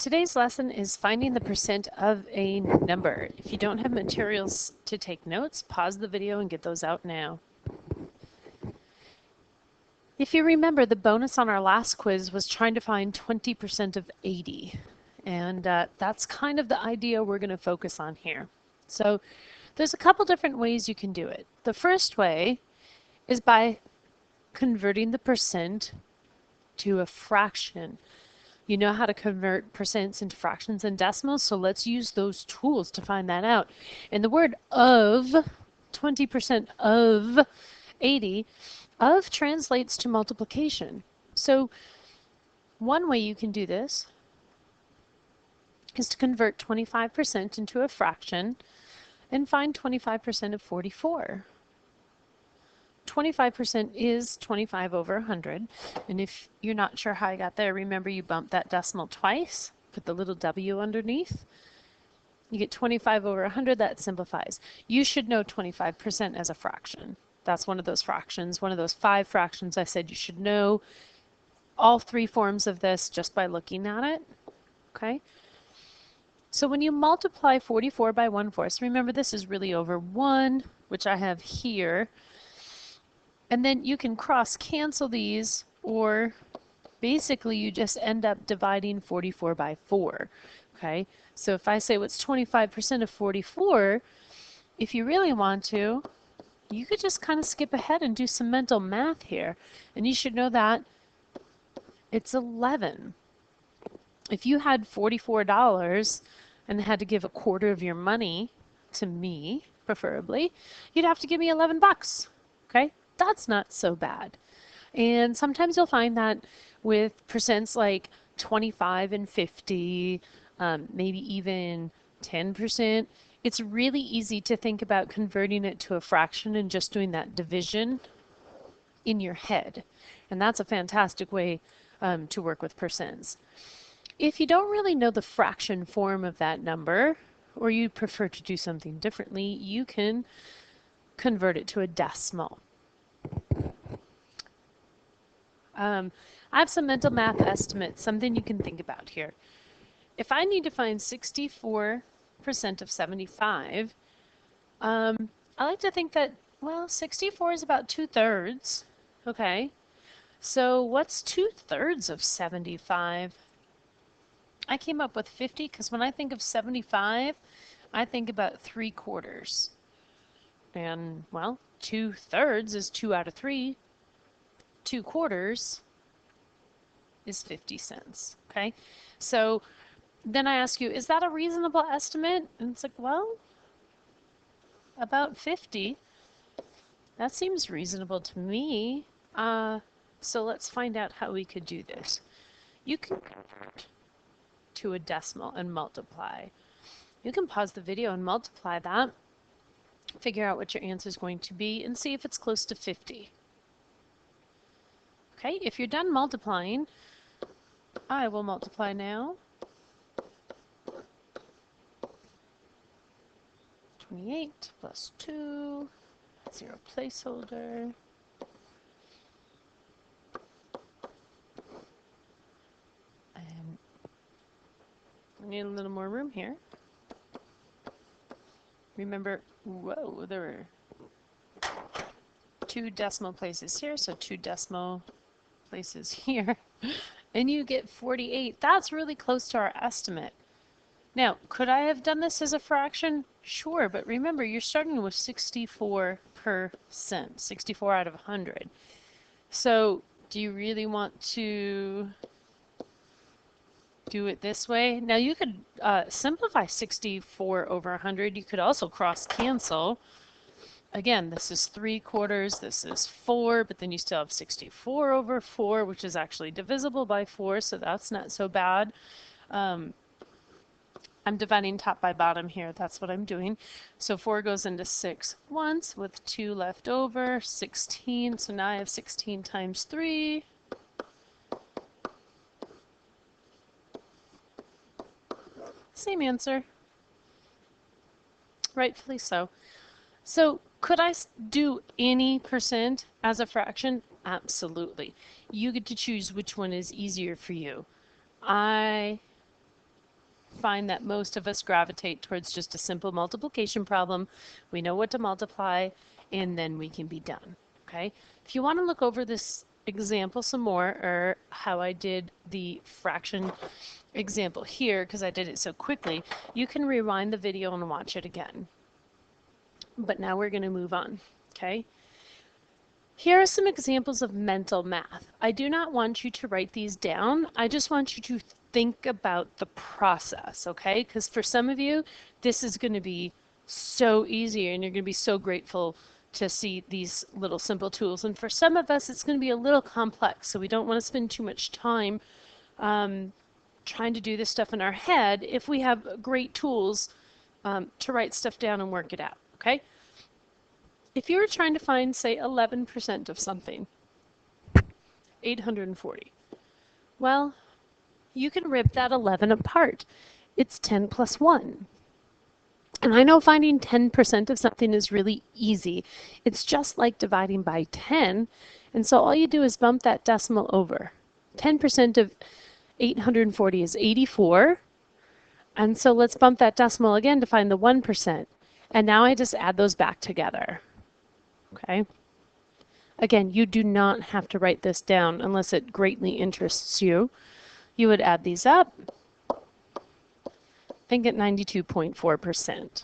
Today's lesson is finding the percent of a number. If you don't have materials to take notes, pause the video and get those out now. If you remember, the bonus on our last quiz was trying to find 20% of 80. And that's kind of the idea we're going to focus on here. So there's a couple different ways you can do it. The first way is by converting the percent to a fraction. You know how to convert percents into fractions and decimals, so let's use those tools to find that out. And the word of, 20% of 80, of translates to multiplication. So one way you can do this is to convert 25% into a fraction and find 25% of 44. 25% is 25 over 100, and if you're not sure how I got there, remember you bump that decimal twice, put the little w underneath, you get 25 over 100, that simplifies. You should know 25% as a fraction. That's one of those fractions, one of those 5 fractions I said you should know all 3 forms of this just by looking at it, okay? So when you multiply 44 by 1/4, remember this is really over 1, which I have here, and then you can cross cancel these, or basically you just end up dividing 44 by 4. Okay, so if I say what's 25% of 44, if you really want to, you could just kind of skip ahead and do some mental math here. And you should know that it's 11. If you had $44 and had to give a quarter of your money to me, preferably, you'd have to give me 11 bucks. Okay? That's not so bad. And sometimes you'll find that with percents like 25 and 50, maybe even 10%, it's really easy to think about converting it to a fraction and just doing that division in your head. And that's a fantastic way to work with percents. If you don't really know the fraction form of that number, or you prefer to do something differently, you can convert it to a decimal. I have some mental math estimates, something you can think about here. If I need to find 64% of 75, I like to think that, well, 64 is about 2/3. Okay, so what's 2/3 of 75? I came up with 50 because when I think of 75, I think about 3/4. And, well, 2/3 is 2 out of 3. 2/4 is 50 cents. Okay, so then I ask you, is that a reasonable estimate? And it's like, well, about 50. That seems reasonable to me. So let's find out how we could do this. You can convert to a decimal and multiply. You can pause the video and multiply that, figure out what your answer is going to be, and see if it's close to 50. Okay, if you're done multiplying, I will multiply now. 28 plus 2, 0 placeholder. And I need a little more room here. Remember, whoa, there were 2 decimal places here, so 2 decimal places here. And you get 48. That's really close to our estimate. Now, could I have done this as a fraction? Sure, but remember, you're starting with 64%, 64 out of 100. So, do you really want to do it this way? Now, you could simplify 64 over 100. You could also cross cancel. Again, this is 3/4, this is 4, but then you still have 64 over 4, which is actually divisible by 4, so that's not so bad. I'm dividing top by bottom here, that's what I'm doing. So 4 goes into 6 once, with 2 left over, 16, so now I have 16 times 3. Same answer. Rightfully so. So could I do any percent as a fraction? Absolutely. You get to choose which one is easier for you. I find that most of us gravitate towards just a simple multiplication problem. We know what to multiply, and then we can be done, okay? If you want to look over this example some more, or how I did the fraction example here, because I did it so quickly, you can rewind the video and watch it again. But now we're going to move on, okay? Here are some examples of mental math. I do not want you to write these down. I just want you to think about the process, okay? Because for some of you, this is going to be so easy and you're going to be so grateful to see these little simple tools. And for some of us, it's going to be a little complex, so we don't want to spend too much time trying to do this stuff in our head if we have great tools to write stuff down and work it out, okay? If you were trying to find, say, 11% of something, 840, well, you can rip that 11 apart. It's 10 plus 1. And I know finding 10% of something is really easy. It's just like dividing by 10. And so all you do is bump that decimal over. 10% of 840 is 84. And so let's bump that decimal again to find the 1%. And now I just add those back together. Okay. Again, you do not have to write this down unless it greatly interests you. You would add these up and get 92.4%.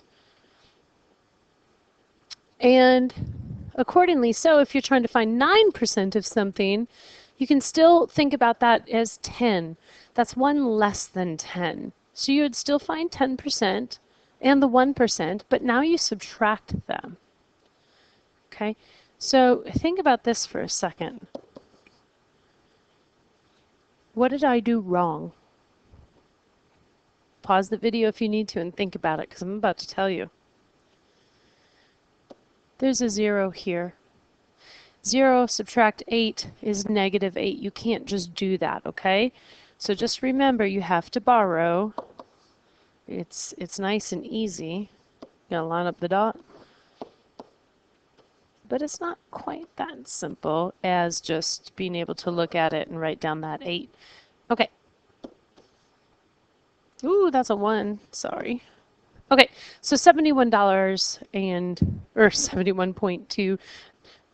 And accordingly, so if you're trying to find 9% of something, you can still think about that as 10. That's one less than 10. So you would still find 10% and the 1%, but now you subtract them. Okay, so think about this for a second. What did I do wrong? Pause the video if you need to and think about it, because I'm about to tell you. There's a 0 here. 0 subtract 8 is negative 8. You can't just do that, okay? So just remember, you have to borrow. It's nice and easy. You gotta line up the dot. But it's not quite that simple as just being able to look at it and write down that 8. Okay. Ooh, that's a 1. Sorry. Okay, so $71 or 71.2.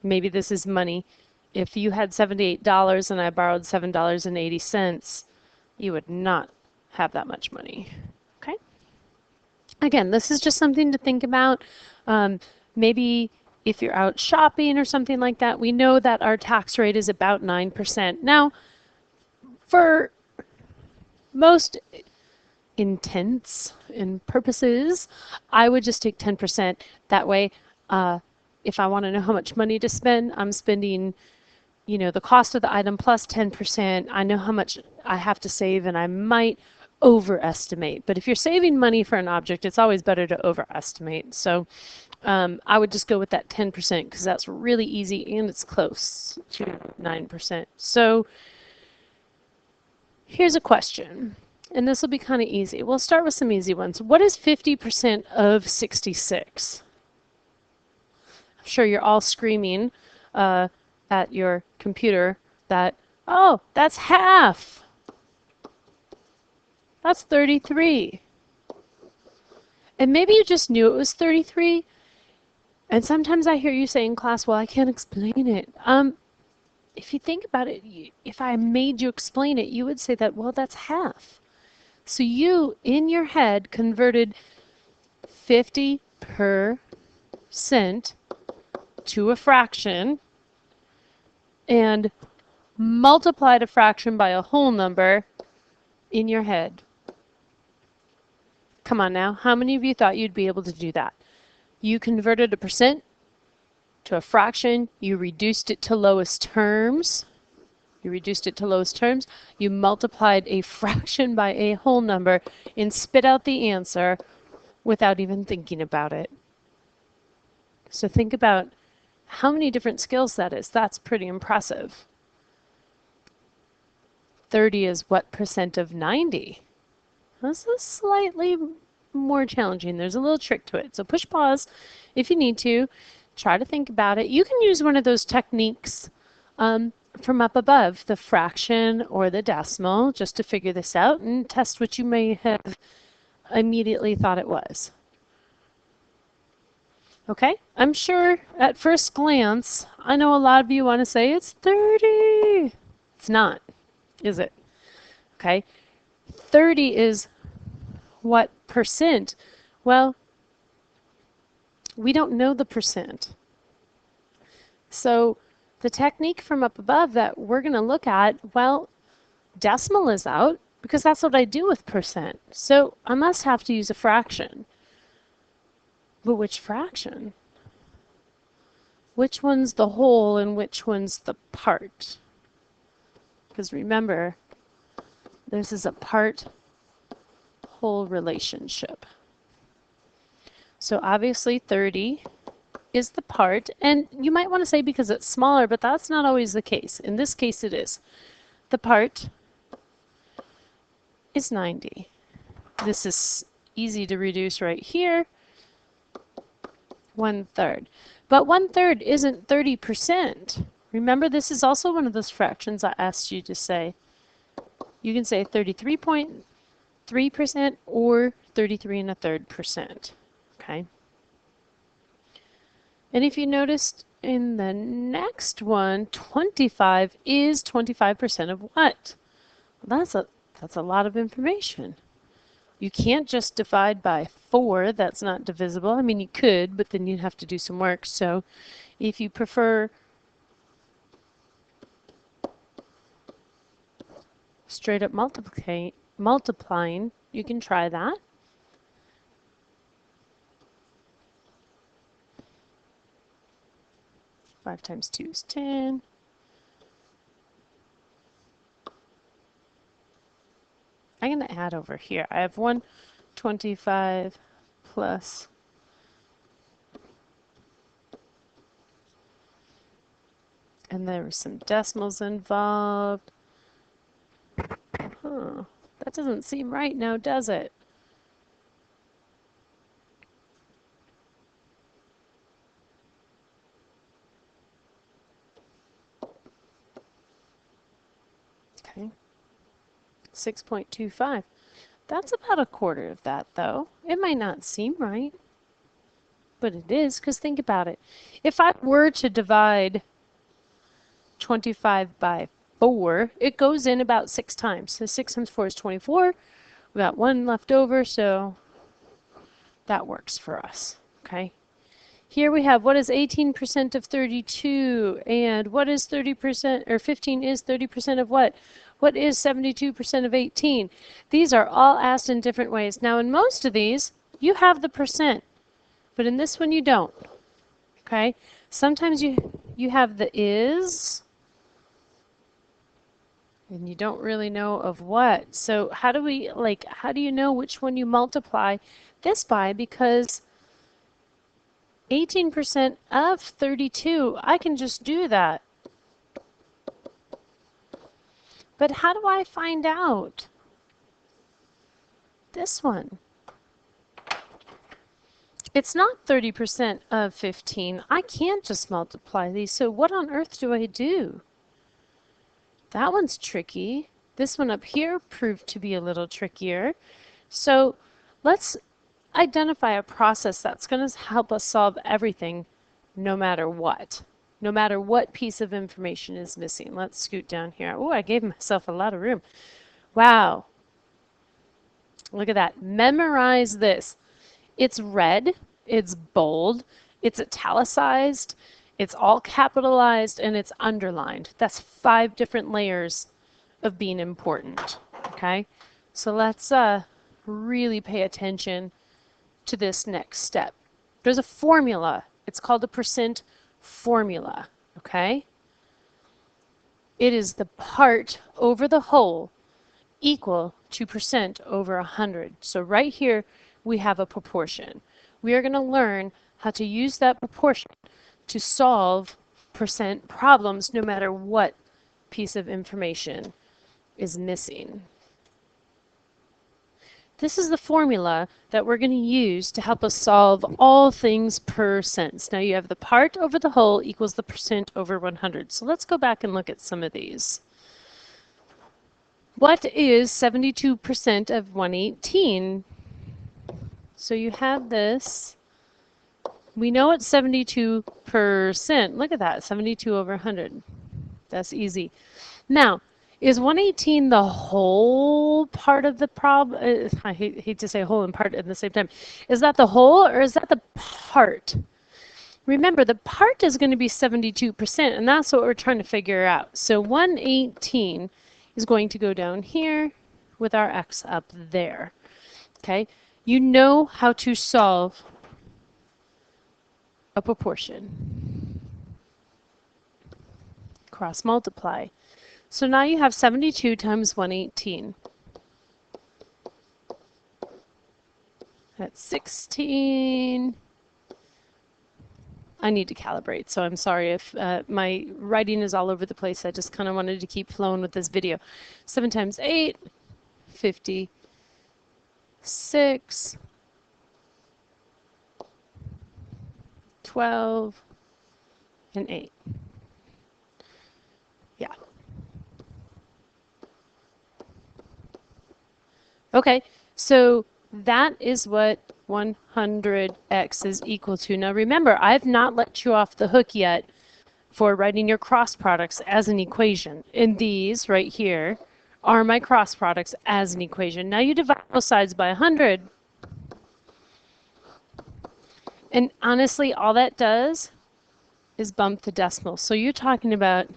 Maybe this is money. If you had $78 and I borrowed $7.80, you would not have that much money. Okay. Again, this is just something to think about. Maybe if you're out shopping or something like that, we know that our tax rate is about 9%. Now, for most intents and purposes, I would just take 10%. That way, if I want to know how much money to spend, I'm spending, you know, the cost of the item plus 10%. I know how much I have to save, and I might overestimate. But if you're saving money for an object, it's always better to overestimate. So I would just go with that 10% because that's really easy and it's close to 9%. So here's a question, and this will be kind of easy. We'll start with some easy ones. What is 50% of 66? I'm sure you're all screaming at your computer that, oh, that's half. That's 33. And maybe you just knew it was 33. And sometimes I hear you say in class, well, I can't explain it. If you think about it, if I made you explain it, you would say that, well, that's half. So you, in your head, converted 50% to a fraction and multiplied a fraction by a whole number in your head. Come on now, how many of you thought you'd be able to do that? You converted a percent to a fraction, you reduced it to lowest terms, you multiplied a fraction by a whole number and spit out the answer without even thinking about it. So think about how many different skills that is. That's pretty impressive. 30 is what percent of 90? This is slightly more challenging. There's a little trick to it. So push pause if you need to. Try to think about it. You can use one of those techniques from up above, the fraction or the decimal, just to figure this out and test what you may have immediately thought it was. Okay, I'm sure at first glance, I know a lot of you want to say it's 30. It's not, is it? Okay, 30 is what percent? Well, we don't know the percent. So the technique from up above that we're going to look at, well, decimal is out because that's what I do with percent. So I must have to use a fraction. But which fraction? Which one's the whole and which one's the part? Because remember, this is a part-whole relationship. So obviously 30 is the part, and you might want to say because it's smaller, but that's not always the case. In this case it is. The part is 90. This is easy to reduce right here. 1/3. But 1/3 isn't 30%. Remember, this is also one of those fractions I asked you to say. You can say 33.3% or 33⅓%. Okay. And if you noticed in the next one, 25 is 25% of what? Well, that's a lot of information. You can't just divide by 4. That's not divisible. I mean, you could, but then you'd have to do some work. So if you prefer straight up multiplying, you can try that. Five times 2 is 10. I'm going to add over here. I have 125 plus and there were some decimals involved. Huh. That doesn't seem right now, does it? Okay. 6.25. That's about a quarter of that, though. It might not seem right, but it is, because think about it. If I were to divide 25 by 4, it goes in about 6 times. So 6 times 4 is 24. We got 1 left over, so that works for us. Okay. Here we have what is 18% of 32, and what is 30%, or 15 is 30% of what? What is 72% of 18? These are all asked in different ways. Now in most of these, you have the percent, but in this one you don't. Okay? Sometimes you have the is, and you don't really know of what. So how do you know which one you multiply this by? Because 18% of 32, I can just do that. But how do I find out? This one. It's not 30% of 15. I can't just multiply these. So what on earth do I do? That one's tricky. This one up here proved to be a little trickier. So let's identify a process that's going to help us solve everything no matter what. No matter what piece of information is missing. Let's scoot down here. Oh, I gave myself a lot of room. Wow. Look at that. Memorize this. It's red, it's bold, it's italicized, it's all capitalized, and it's underlined. That's 5 different layers of being important. Okay? So let's really pay attention to this next step. There's a formula. It's called the percent formula. Okay? It is the part over the whole equal to percent over 100. So right here we have a proportion. We are going to learn how to use that proportion to solve percent problems no matter what piece of information is missing. This is the formula that we're going to use to help us solve all things percents. Now you have the part over the whole equals the percent over 100. So let's go back and look at some of these. What is 72% of 118? So you have this. We know it's 72%. Look at that, 72 over 100. That's easy. Now, is 118 the whole part of the problem? I hate to say whole and part at the same time. Is that the whole or is that the part? Remember, the part is going to be 72%, and that's what we're trying to figure out. So 118 is going to go down here with our x up there. Okay? You know how to solve a proportion. Cross multiply. So now you have 72 times 118. That's 16. I need to calibrate, so I'm sorry if my writing is all over the place. I just kind of wanted to keep flowing with this video. 7 times 8, 56, 12, and 8. Yeah. Okay, so that is what 100x is equal to. Now remember, I've not let you off the hook yet for writing your cross products as an equation. And these right here are my cross products as an equation. Now you divide both sides by 100. And honestly, all that does is bump the decimal. So you're talking about,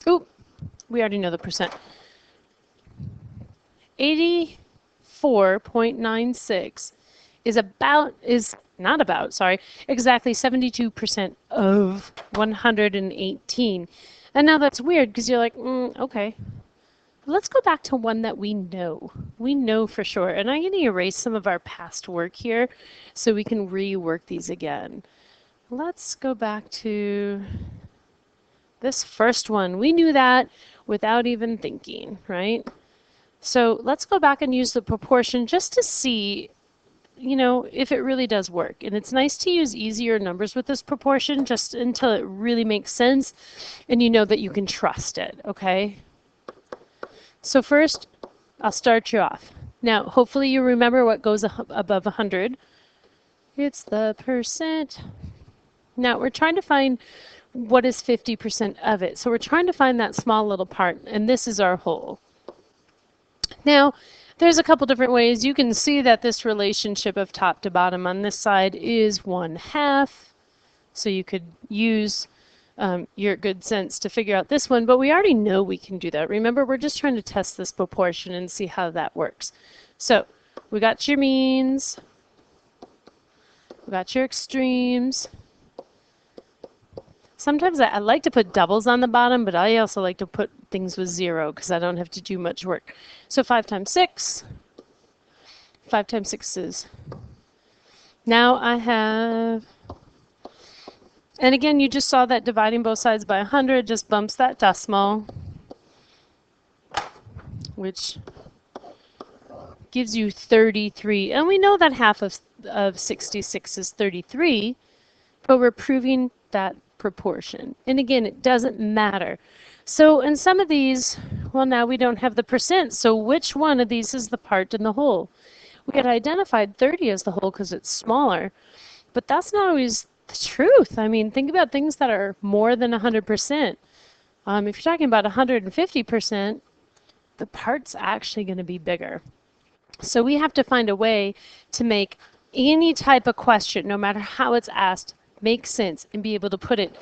oop, we already know the percent. 84.96 is exactly 72% of 118. And now that's weird because you're like, okay. Let's go back to one that we know. We know for sure. And I'm going to erase some of our past work here so we can rework these again. Let's go back to this first one. We knew that without even thinking, right? So let's go back and use the proportion just to see, you know, if it really does work. And it's nice to use easier numbers with this proportion just until it really makes sense and you know that you can trust it, okay? So first, I'll start you off. Now, hopefully you remember what goes above 100. It's the percent. Now, we're trying to find what is 50% of it. So we're trying to find that small little part, and this is our whole. Now, there's a couple different ways. You can see that this relationship of top to bottom on this side is 1/2. So you could use your good sense to figure out this one, but we already know we can do that. Remember, we're just trying to test this proportion and see how that works. So we got your means, we got your extremes. Sometimes I like to put doubles on the bottom, but I also like to put things with 0 because I don't have to do much work. So 5 times 6, 5 times 6 is, now I have, and again, you just saw that dividing both sides by 100 just bumps that decimal, which gives you 33. And we know that half of 66 is 33, but we're proving that proportion. And again, it doesn't matter. So in some of these, well, now we don't have the percent. So which one of these is the part in the whole? We had identified 30 as the whole because it's smaller, but that's not always the truth. I mean, think about things that are more than 100%. If you're talking about 150%, the part's actually going to be bigger. So we have to find a way to make any type of question, no matter how it's asked, make sense and be able to put it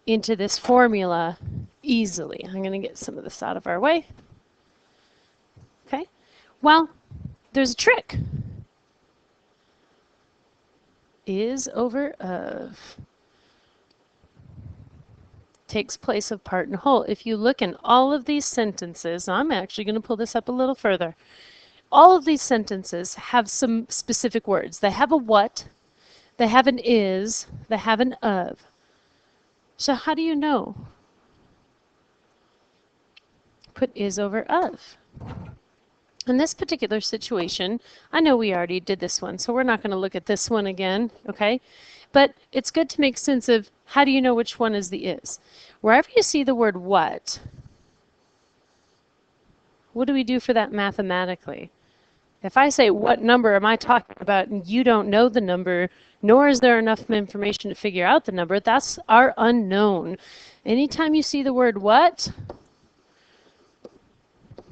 into this formula easily. I'm going to get some of this out of our way. Okay. Well, there's a trick. Is over of takes place of part and whole. If you look in all of these sentences, I'm actually going to pull this up a little further. All of these sentences have some specific words. They have a what, they have an is, they have an of. So how do you know? Put is over of. In this particular situation, I know we already did this one, so we're not going to look at this one again, okay? But it's good to make sense of how do you know which one is the is. Wherever you see the word what do we do for that mathematically? If I say, what number am I talking about, and you don't know the number, nor is there enough information to figure out the number, that's our unknown. Anytime you see the word what,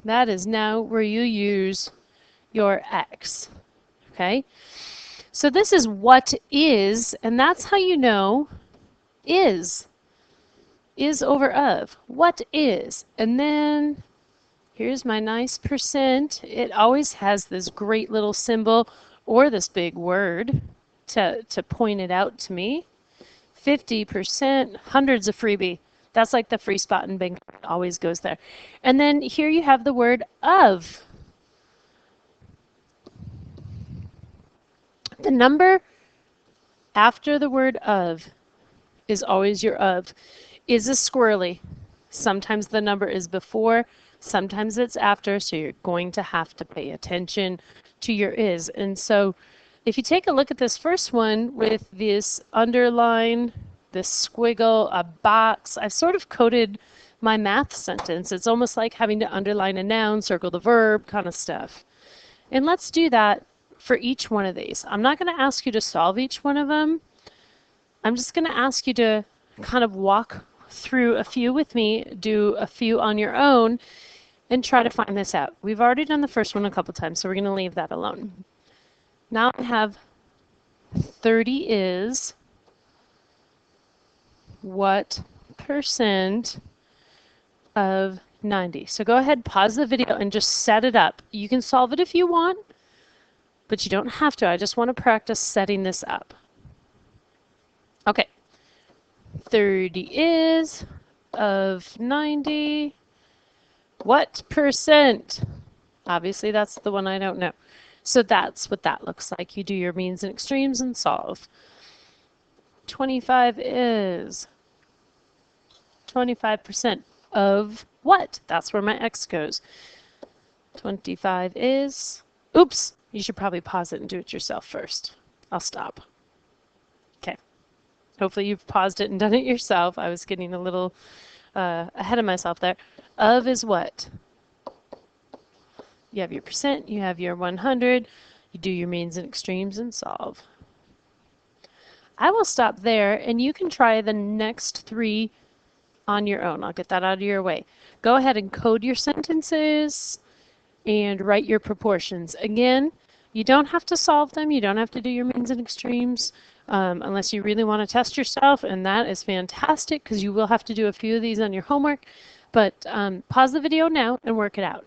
that is now where you use your X. Okay? So this is what is, and that's how you know is. Is over of. What is? And then here's my nice percent. It always has this great little symbol or this big word to point it out to me. 50%, hundreds of freebie. That's like the free spot in Bingo. It always goes there. And then here you have the word of. The number after the word of is always your of. Is a squirrely. Sometimes the number is before, sometimes it's after, so you're going to have to pay attention to your is. And so if you take a look at this first one with this underline, this squiggle, a box, I've sort of coded my math sentence. It's almost like having to underline a noun, circle the verb, kind of stuff. And let's do that for each one of these. I'm not going to ask you to solve each one of them. I'm just going to ask you to kind of walk through a few with me, do a few on your own, and try to find this out. We've already done the first one a couple times, so we're going to leave that alone. Now I have 30 is what percent of 90? So go ahead, pause the video, and just set it up. You can solve it if you want, but you don't have to. I just want to practice setting this up. Okay. 30 is of 90. What percent? Obviously, that's the one I don't know. So that's what that looks like. You do your means and extremes and solve. 25 is 25% of what? That's where my X goes. 25 is, oops, you should probably pause it and do it yourself first. I'll stop. Okay. Hopefully you've paused it and done it yourself. I was getting a little ahead of myself there. Of is what? You have your percent, you have your 100, you do your means and extremes and solve. I will stop there and you can try the next three on your own. I'll get that out of your way. Go ahead and code your sentences and write your proportions. Again, you don't have to solve them. You don't have to do your means and extremes unless you really want to test yourself, and that is fantastic because you will have to do a few of these on your homework. But pause the video now and work it out.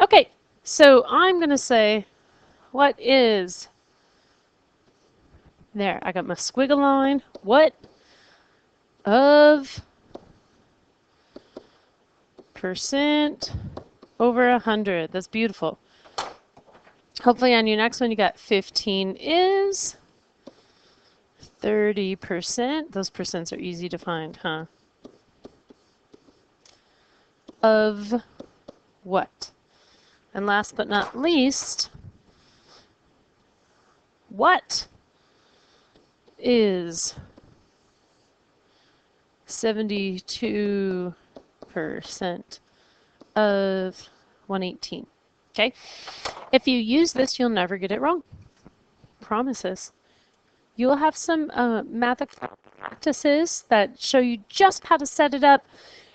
Okay, so I'm going to say, what is, there, I got my squiggle line, what of percent over 100. That's beautiful. Hopefully on your next one you got 15 is 30%. Those percents are easy to find, huh? Of what? And last but not least, what is 72% of 118? Okay? If you use this, you'll never get it wrong. Promises. You'll have some math practices that show you just how to set it up,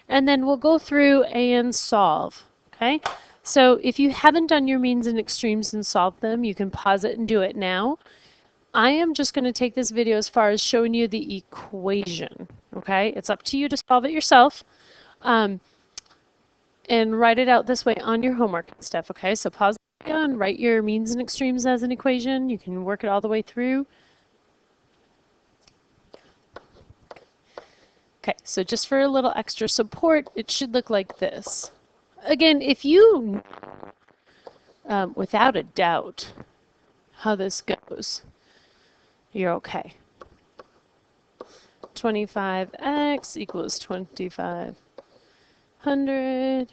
and then we'll go through and solve. Okay? So if you haven't done your means and extremes and solved them, you can pause it and do it now. I am just going to take this video as far as showing you the equation. Okay? It's up to you to solve it yourself. And write it out this way on your homework and stuff. Okay? So pause the video and write your means and extremes as an equation. You can work it all the way through. Okay, so just for a little extra support, it should look like this. Again, if you, without a doubt, how this goes, you're okay. 25x equals 2500.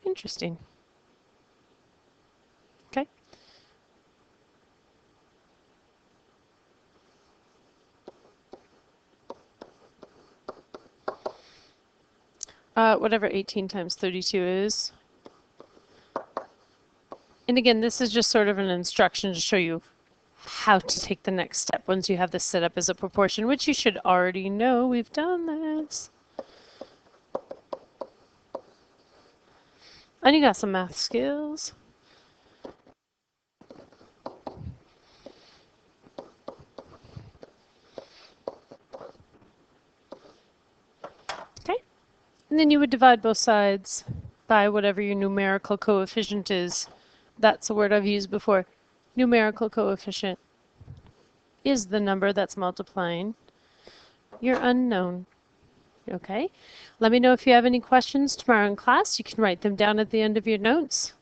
Interesting. Okay. Whatever 18 times 32 is. And again, this is just sort of an instruction to show you how to take the next step once you have this set up as a proportion, which you should already know. We've done this. And you got some math skills. Okay. And then you would divide both sides by whatever your numerical coefficient is. That's a word I've used before. Numerical coefficient is the number that's multiplying your unknown. Okay? Let me know if you have any questions tomorrow in class. You can write them down at the end of your notes.